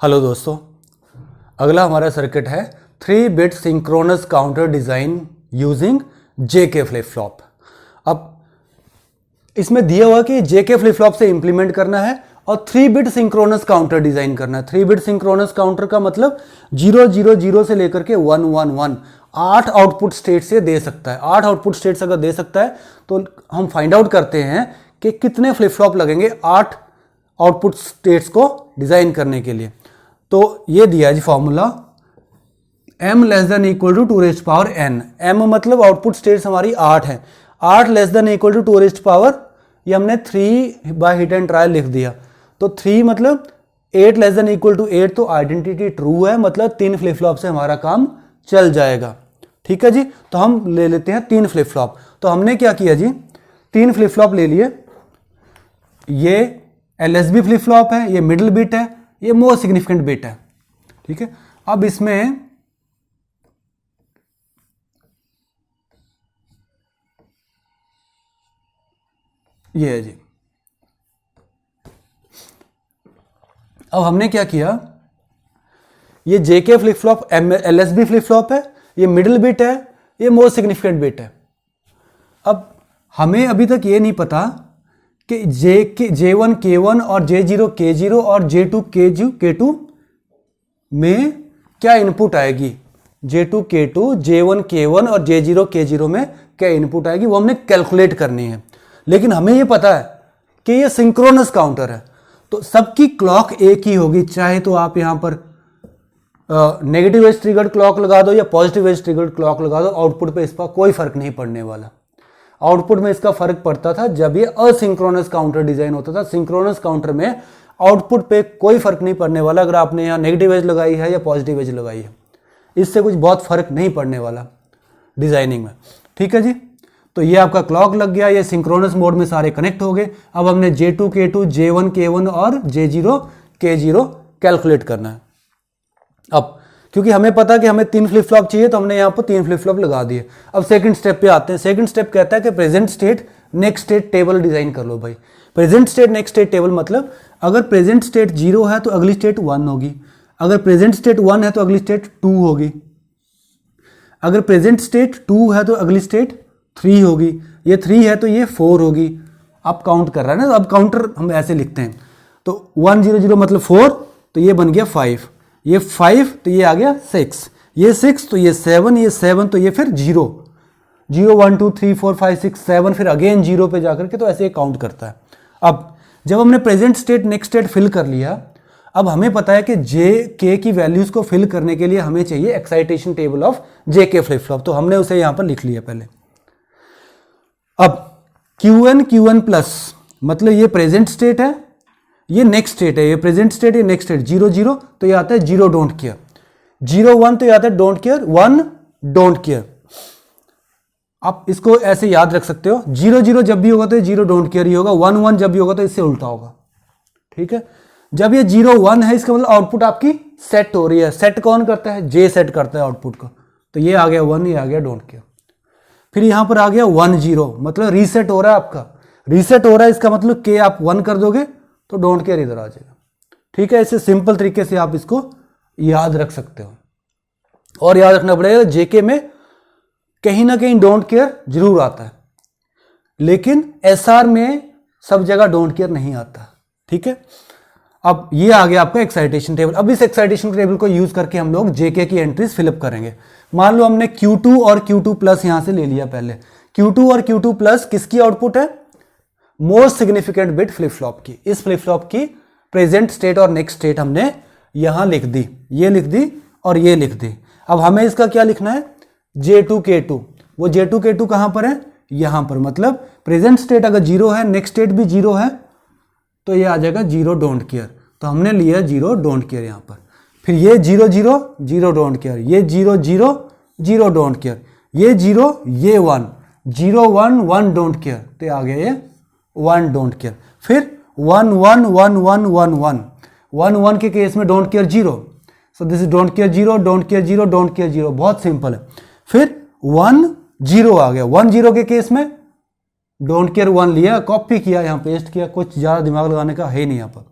Hello दोस्तों, अगला हमारा सर्किट है 3 bit synchronous counter design using JK flip flop. अब इसमें दिया हुआ कि जेके फ्लिप फ्लॉप से इंप्लीमेंट करना है और 3 बिट सिंक्रोनस काउंटर डिज़ाइन करना है। 3 बिट सिंक्रोनस काउंटर का मतलब 0 0 0 से लेकर के 1 1 1 8 आउटपुट स्टेट से दे सकता है। 8 आउटपुट स्टेट्स अगर दे सकता है तो हम फाइंड आउट करते हैं कि कितने फ्लिप फ्लॉप लगेंगे 8 आउटपुट स्टेट्स को डिज़ाइन करने के लिए। तो ये दिया है जी formula, m less than equal to 2 raised power n। m मतलब आउटपुट स्टेट्स हमारी 8 है, 8 less than equal to 2 raised power, ये हमने 3 बाय हिट एंड ट्रायल लिख दिया। तो 3 मतलब 8 लेस देन इक्वल टू 8, तो आइडेंटिटी ट्रू है, मतलब 3 फ्लिप फ्लॉप से हमारा काम चल जाएगा। ठीक है जी, तो हम ले लेते हैं 3 फ्लिप फ्लॉप। तो हमने क्या किया जी, 3 फ्लिप फ्लॉप ले लिए। ये LSB फ्लिप फ्लॉप है, ये मिडिल बिट है, ये मोस्ट सिग्निफिकेंट बिट है। ठीक है, अब इसमें ये है जी। अब हमने क्या किया, ये JK flip flop LSB flip flop है, ये मिडिल बिट है, ये मोस्ट सिग्निफिकेंट बिट है। अब हमें अभी तक ये नहीं पता कि J1 K1 और J0 K0 और J2 K2 में क्या इनपुट आएगी। J2 K2, J1 K1 और J0 K0 में क्या इनपुट आएगी, वो हमने कैलकुलेट करनी है। लेकिन हमें ये पता है कि ये सिंक्रोनस काउंटर है, तो सबकी क्लॉक एक ही होगी। चाहे तो आप यहाँ पर नेगेटिव एज ट्रिगर्ड क्लॉक लगा दो या पॉजिटिव एज ट्रिगर्ड क्लॉक लगा दो, आउटपुट पे इसका कोई फर्क नहीं पड़ने वाला। आउटपुट में इसका फर्क पड़ता था जब ये असिंक्रोनस काउंटर डिजाइन होता था। सिंक्रोनस काउंटर में आउटपुट पे कोई फर्क नहीं पड़ने वाला, अगर आपने यहाँ नेगेटिव एज लगाई है या पॉजिटिव एज लगाई है, इससे कुछ बहुत फर्क नहीं पड़ने वाला डिजाइनिंग में। ठीक है जी, तो ये आपका क्लॉक लग गया, ये सिंक्रोनस मोड में सारे कनेक्ट हो गए। अब हमने J2 K2, J1 K1 और J0 K0 कैलकुलेट करना है। अब क्योंकि हमें पता कि हमें 3 फ्लिप फ्लॉप चाहिए, तो हमने यहाँ पर 3 फ्लिप फ्लॉप लगा दिए। अब सेकंड स्टेप पे आते हैं। सेकंड स्टेप कहता है कि present state next state table design कर लो भाई। Present state next state table मतलब अगर प्रेजेंट स्टेट 0 है तो अगली स्टेट 1 होगी, अगर प्रेजेंट स्टेट 1 है तो अगली स्टेट 2 होगी, अगर प्रेजेंट स्टेट 2 है तो अगली स्टेट 3 होगी, ये 3 है तो ये 4 होगी। अब काउंट कर रहा है ना, तो अब काउंटर हम ऐसे लिखते हैं। तो 1 0 0 मतलब 4, तो ये बन गया 5, ये 5 तो ये आ गया 6, ये 6 तो ये 7, ये 7 तो ये फिर 0 0 1 2 3 4 5 6 7, फिर अगेन 0 पे जाकर के, तो ऐसे काउंट करता है। अब जब हमने present state next state fill कर लिया, अब हमें पता है कि JK की वैल्यूज को फिल करने के लिए हमें चाहिए excitation table of JK flip flop, तो हमने उसे यहां पर लिख लिया पहले। अब Qn प्लस मतलब ये प्रेजेंट स्टेट है, ये नेक्स्ट स्टेट है, ये प्रेजेंट स्टेट, ये नेक्स्ट स्टेट। 0 0 तो ये आता है 0 डोंट केयर, 0 1 तो ये आता है डोंट केयर, 1 डोंट केयर। आप इसको ऐसे याद रख सकते हो, 0 0 जब भी होगा तो ये 0 डोंट केयर ही होगा, 1 1 जब भी होगा तो इससे उल्टा होगा। ठीक है, जब ये 0 1 है इसका मतलब आउटपुट आपकी सेट हो रही है। सेट कौन करता है, J सेट करता है आउटपुट को, तो ये आ गया 1, ये आ गया डोंट केयर। फिर यहां पर आ गया 1 0 मतलब रीसेट हो रहा है, आपका रीसेट हो रहा है, इसका मतलब K आप 1 कर दोगे तो डोंट केयर इधर आ जाएगा। ठीक है, इसे सिंपल तरीके से आप इसको याद रख सकते हो। और याद रखना पड़ेगा JK में कहीं ना कहीं डोंट केयर जरूर आता है, लेकिन SR में सब जगह डोंट केयर नहीं आता। ठीक है, अब ये आ गया आपका एक्साइटेशन टेबल। अब इस एक्साइटेशन टेबल को यूज करके हम लोग JK की एंट्रीज फिलअप करेंगे। मान लो हमने Q2 और Q2 प्लस यहां से ले लिया पहले। Q2 और Q2 प्लस किसकी आउटपुट है, most significant bit flip flop की। इस फ्लिप फ्लॉप की प्रेजेंट स्टेट और नेक्स्ट स्टेट हमने यहां लिख दी, ये लिख दी और ये लिख दी। अब हमें इसका क्या लिखना है, J2 K2। वो J2 K2 कहां पर है, यहां पर। मतलब प्रेजेंट स्टेट अगर 0 है, नेक्स्ट स्टेट भी 0 है, तो ये आ जाएगा 0 डोंट केयर। तो हमने लिया 0 डोंट केयर यहां पर। फिर ये 0 0 0 डोंट केयर, ये 0 0 0 डोंट केयर, ये 0 ये 1 0 1 1 डोंट केयर, तो आ गया ये 1 डोंट केयर। फिर 1 1 1 1 1 1 1 1 के केस में don't care 0, so this is don't care 0 don't care 0 don't care 0, बहुत सिंपल है। फिर 1 0 आ गया, 1 0 के केस में डोंट केयर 1 लिया, कॉपी किया, यहाँ पेस्ट किया, कुछ ज़्यादा दिमाग लगाने का है नहीं यहाँ पर,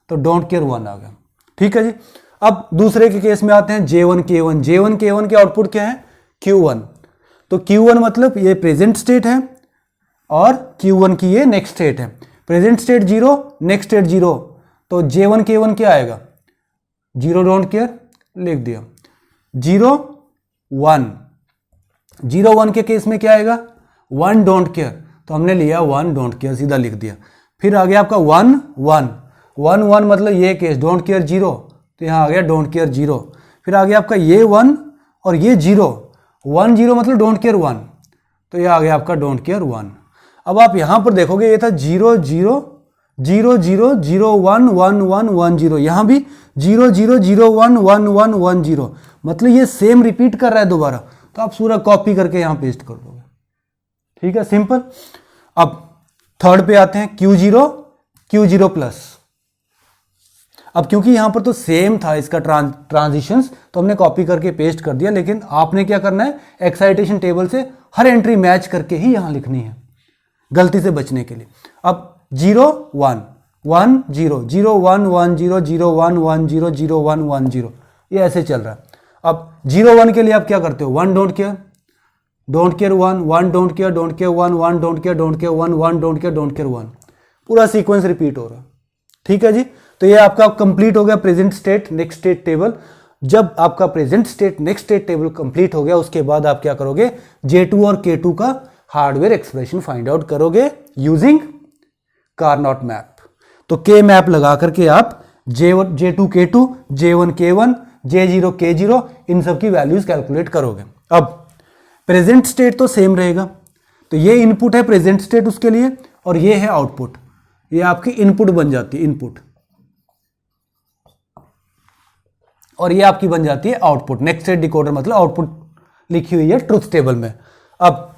तो डोंट केयर 1 आ गया। ठीक है जी। अब दूसरे के केस में आते हैं J1 K1। J1 K1 के आउटपुट क्या है? Q1। तो Q1 मतलब ये प्रेजेंट स्टेट है और Q1 की ये नेक्स्ट स्टेट है। प्रेजेंट स्टेट 0, नेक्स्ट स्टेट 0, तो J1 K1 क्या आएगा? 0 डोंट केयर लिख दिया। 0 1, 0 1 के केस में क्या आएगा? 1 डोंट केयर, तो हमने लिया 1 डोंट केयर, सीधा लिख दिया। फिर आ गया आपका 1 1, 1 1 मतलब ये केस डोंट केयर 0, तो यहाँ आ गया डोंट केयर 0। फिर आ गया आपका ये 1 और ये 0, 1 0 मतलब डोंट केयर 1, तो ये आ गया आपका डोंट केयर 1। अब आप यहाँ पर देखोगे ये था 0 0 0 0 0 1 1 1 1 0, यहाँ भी 0 0 0 1 1 1 1 0, मतलब ये सेम रिपीट कर रहा है दोबारा, तो आप पूरा कॉपी करके यहाँ पेस्ट कर दोगे। ठीक है, सिंपल। अब थर्ड पे आते हैं Q0 प्लस। अब क्योंकि यहां पर तो सेम था इसका ट्रांजिशंस, तो हमने कॉपी करके पेस्ट कर दिया, लेकिन आपने क्या करना है, एक्साइटेशन टेबल से हर एंट्री मैच करके ही यहां लिखनी है, गलती से बचने के लिए। अब 0 1 1 0 0 1 1 0 0 1 1 0 0 1 1 0, ये ऐसे चल रहा है। अब 0 1 के लिए आप क्या करते हो? 1 don't care 1 1 don't care 1 1 don't care 1 1 don't care 1, पूरा सीक्वेंस रिपीट हो रहा है। ठीक है जी, तो ये आपका कंप्लीट हो गया present state next state table. जब आपका present state next state table complete हो गया, उसके बाद आप क्या करोगे? J2 और K2 का हार्डवेयर एक्सप्रेशन फाइंड आउट करोगे यूजिंग कार्नोट मैप। तो K मैप लगा करके आप J2 K2, J1 K1, J0 K0 इन सब की वैल्यूज कैलकुलेट करोगे। अब प्रेजेंट स्टेट तो सेम रहेगा, तो ये इनपुट है प्रेजेंट स्टेट उसके लिए, और ये है आउटपुट, ये आपकी इनपुट बन जाती है इनपुट, और ये आपकी बन जाती है आउटपुट। नेक्स्ट स्टेट डिकोडर मतलब आउटपुट लिखी हुई है ट्रुथ टेबल में। अब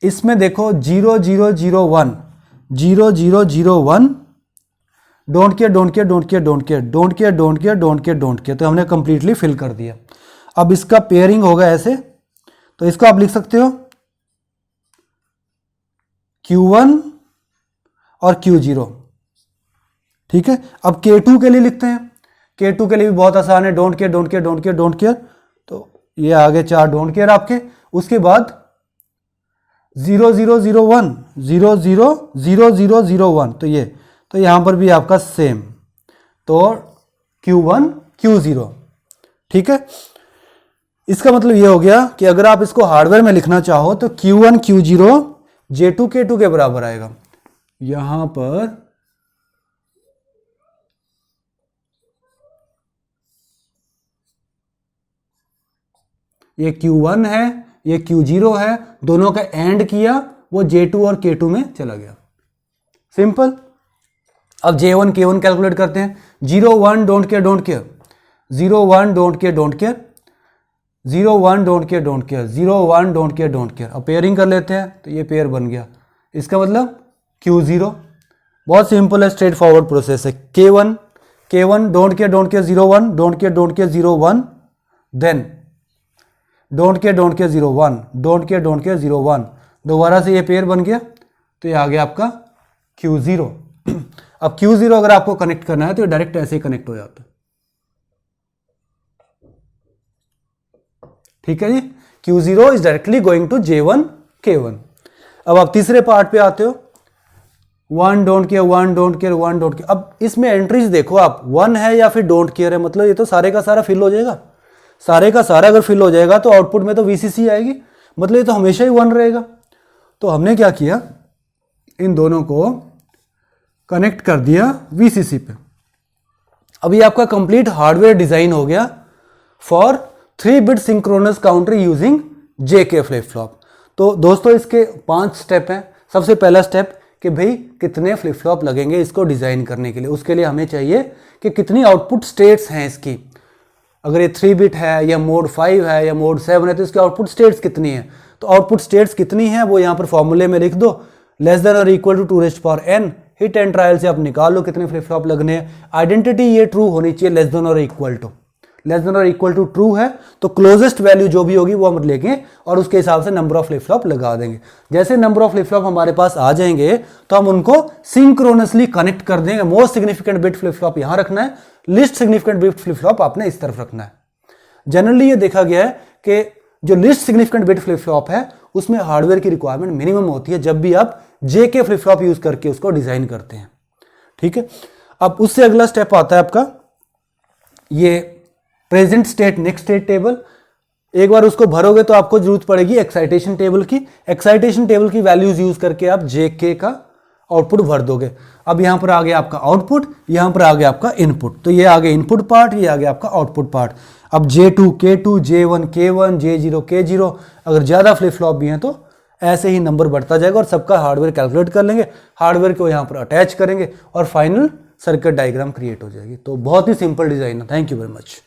इसमें देखो 0 0 0 1 0 0 0 1 don't care don't care don't care don't care don't care don't care don't care don't care, तो हमने कंप्लीटली फिल कर दिया। अब इसका पेयरिंग होगा ऐसे, तो इसको आप लिख सकते हो Q1 और Q0। ठीक है, अब K2 के लिए लिखते हैं। K2 के लिए भी बहुत आसान है, don't care don't care don't care don't care, तो ये आगे 4 डोंट केयर आपके। उसके बाद 0 0 0 1 0 0 0 0 0 1, तो ये, तो यहां पर भी आपका सेम, तो Q1 Q0। ठीक है, इसका मतलब ये हो गया कि अगर आप इसको हार्डवेयर में लिखना चाहो तो Q1 Q0 J2 K2 के बराबर आएगा। यहां पर ये Q1 है, ये Q0 है, दोनों का एंड किया, वो J2 और K2 में चला गया। सिंपल। अब J1 K1 कैलकुलेट करते हैं। 0 1 don't care don't care, 0 1 don't care don't care, 0 1 don't care don't care, 0 1 don't care don't care. अब पेयरिंग कर लेते हैं, तो ये पेयर बन गया, इसका मतलब Q0। बहुत सिंपल है, स्ट्रेट फॉरवर्ड प्रोसेस है। K1 don't care 0 1 don't care 0 1, then don't care 0 1 don't care 0 1, दोबारा से ये पेयर बन गया, तो ये आ गया आपका Q0। अब Q0 अगर आपको कनेक्ट करना है तो डायरेक्ट ऐसे ही कनेक्ट हो जाता है। ठीक है जी, Q0 is directly going to J1 K1। अब आप तीसरे पार्ट पे आते हो, 1 don't care 1 don't care 1 don't care. अब इसमें एंट्रीज देखो आप, 1 है या फिर डोंट केयर है, मतलब ये तो सारे का सारा फिल हो जाएगा। सारे का सारा अगर फिल हो जाएगा तो आउटपुट में तो VCC आएगी, मतलब ये तो हमेशा ही 1 रहेगा। तो हमने क्या किया, इन दोनों को कनेक्ट कर दिया VCC पे। अभी आपका कंप्लीट हार्डवेयर डिजाइन हो गया for 3 bit synchronous counter using JK flip flop. तो दोस्तों इसके 5 स्टेप हैं। सबसे पहला स्टेप कि भाई कितने फ्लिप फ्लॉप लगेंगे इसको डिजाइन करने के लिए, उसके लिए हमें चाहिए कि कितनी आउटपुट स्टेट्स हैं इसकी। अगर ये 3 बिट है या मोड 5 है या मोड 7 है, तो इसकी आउटपुट स्टेट्स कितनी है। तो आउटपुट स्टेट्स कितनी है वो यहाँ पर फॉर्मूले में लिख दो, लेस देन और equal to 2n। Hit and trial से आप निकाल लो कितने फ्लिप फ्लॉप लगने हैं। आइडेंटिटी ये ट्रू होनी चाहिए, लेस देन और इक्वल टू। लेस देन और इक्वल टू ट्रू है तो क्लोजेस्ट वैल्यू जो भी होगी वो हम लेंगे और उसके हिसाब से नंबर ऑफ फ्लिप फ्लॉप लगा देंगे। जैसे नंबर ऑफ फ्लिप फ्लॉप हमारे पास आ जाएंगे तो हम उनको सिंक्रोनसली कनेक्ट कर देंगे। Most significant bit flip flop यहां रखना है, least significant bit flip flop आपने इस तरफ रखना है। जनरली ये देखा गया है कि जो least significant bit flip flop है उसमें हार्डवेयर की रिक्वायरमेंट मिनिमम होती है जब भी आप जेके फ्लिप फ्लॉप यूज करके उसको डिजाइन करते हैं। ठीक है, अब उससे अगला स्टेप आता है आपका ये present state next state table. एक बार उसको भरोगे तो आपको जरूरत पड़ेगी एक्साइटेशन टेबल की। एक्साइटेशन टेबल की वैल्यूज यूज करके आप जेके का आउटपुट भर दोगे। अब यहां पर आ गया आपका आउटपुट, यहां पर आ गया आपका इनपुट, तो ये आ गया इनपुट पार्ट, ये आ गया आपका आउटपुट पार्ट। अब J2 K2 J1 K1 J0 K0 अगर ज्यादा फ्लिप फ्लॉप भी हैं तो ऐसे ही नंबर बढ़ता जाएगा और सबका हार्डवेयर कैलकुलेट कर लेंगे, हार्डवेयर को यहां पर अटैच करेंगे और फाइनल सर्किट डायग्राम क्रिएट हो जाएगी। तो बहुत ही सिंपल डिजाइन है। Thank you very much.